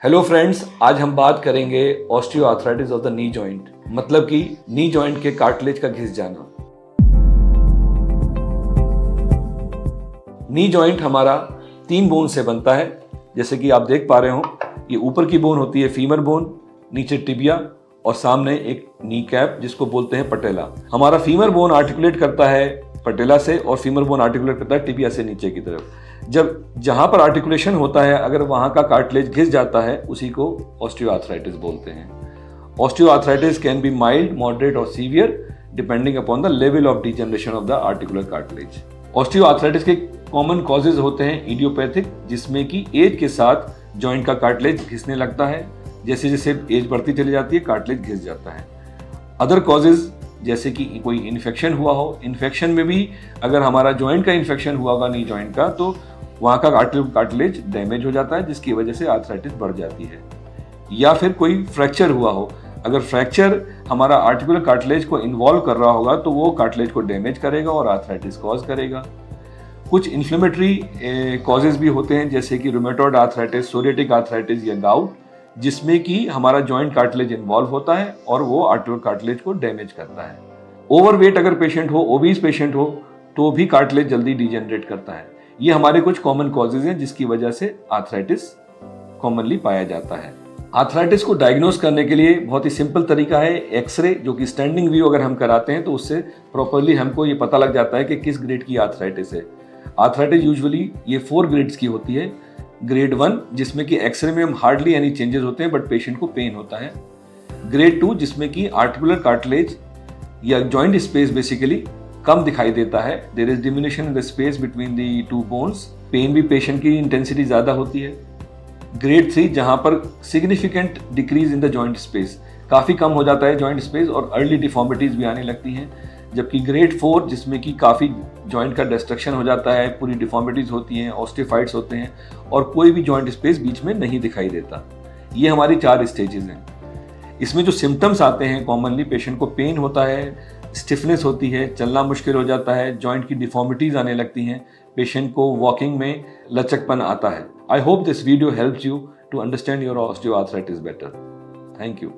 Hello friends, आज हम बात करेंगे osteoarthritis of the knee joint, मतलब कि नी जॉइंट के कार्टिलेज का घिस जाना। नी जॉइंट हमारा 3 बोन से बनता है, जैसे कि आप देख पा रहे हो। ये ऊपर की बोन होती है फीमर बोन, नीचे टिबिया और सामने एक नी कैप जिसको बोलते हैं पटेला। हमारा फीमर बोन आर्टिकुलेट करता है पटेला से और फीमर बोन आर्टिकुलेट करता है टिबिया से नीचे की तरफ। जहां पर आर्टिकुलेशन होता है, अगर वहां का कार्टिलेज घिस जाता है, उसी को ऑस्टियोआर्थराइटिस बोलते हैं। Osteoarthritis can be mild, moderate और severe depending upon the level of degeneration of the articular cartilage. Osteoarthritis के कॉमन कॉजेज होते हैं इडियोपैथिक, जिसमें कि एज के साथ जॉइंट का कार्टिलेज घिसने लगता है। जैसे जैसे एज बढ़ती चली जाती है, कार्टिलेज घिस जाता है। अदर कॉजेज जैसे कि कोई इन्फेक्शन हुआ हो, इन्फेक्शन में भी अगर हमारा जॉइंट का इन्फेक्शन हुआ होगा नी जॉइंट का, तो वहाँ का कार्टिलेज डैमेज हो जाता है, जिसकी वजह से आर्थराइटिस बढ़ जाती है। या फिर कोई फ्रैक्चर हुआ हो, अगर फ्रैक्चर हमारा आर्टिकुलर कार्टिलेज को इन्वॉल्व कर रहा होगा तो वो कार्टिलेज को डैमेज करेगा और आर्थराइटिस कॉज करेगा। कुछ इन्फ्लेमेटरी कॉजेज भी होते हैं, जैसे कि रूमेटॉइड आर्थराइटिस, सोरियाटिक आर्थराइटिस या गाउट, जिसमें कि हमारा जॉइंट कार्टिलेज इन्वॉल्व होता है और वो आर्टिकुलर कार्टिलेज को डैमेज करता है। ओवरवेट अगर पेशेंट हो, ओबीस पेशेंट हो, तो भी कार्टिलेज जल्दी डिजेनरेट करता है। ये हमारे कुछ कॉमन कॉजेज हैं जिसकी वजह से आर्थराइटिस कॉमनली पाया जाता है। आर्थराइटिस को डायग्नोस करने के लिए बहुत ही सिंपल तरीका है एक्सरे, जो कि स्टैंडिंग व्यू अगर हम कराते हैं तो उससे प्रॉपरली हमको ये पता लग जाता है कि किस ग्रेड की आर्थराइटिस है। आर्थराइटिस यूजुअली ये 4 ग्रेड्स की होती है। ग्रेड 1 जिसमें कि एक्सरे में हम हार्डली एनी चेंजेस होते हैं बट पेशेंट को पेन होता है। ग्रेड 2 जिसमें कि आर्टिकुलर कार्टिलेज या जॉइंट स्पेस बेसिकली कम दिखाई देता है, there is diminution in the space between the 2 bones. Pain भी पेशेंट की इंटेंसिटी ज्यादा होती है। ग्रेड 3 जहां पर significant decrease in the joint space, काफी कम हो जाता है जॉइंट स्पेस और अर्ली डिफॉर्मिटीज भी आने लगती हैं। जबकि ग्रेड 4 जिसमें कि काफी जॉइंट का डिस्ट्रक्शन हो जाता है, पूरी डिफॉर्मिटीज होती हैं, ऑस्टियोफाइट्स होते हैं और कोई भी जॉइंट स्पेस बीच में नहीं दिखाई देता। ये हमारी 4 स्टेजेस हैं। इसमें जो सिम्टम्स आते हैं कॉमनली, पेशेंट को पेन होता है, स्टिफनेस होती है, चलना मुश्किल हो जाता है, जॉइंट की डिफॉर्मिटीज आने लगती हैं, पेशेंट को वॉकिंग में लचकपन आता है। I hope this video helps you to understand your osteoarthritis better. Thank you.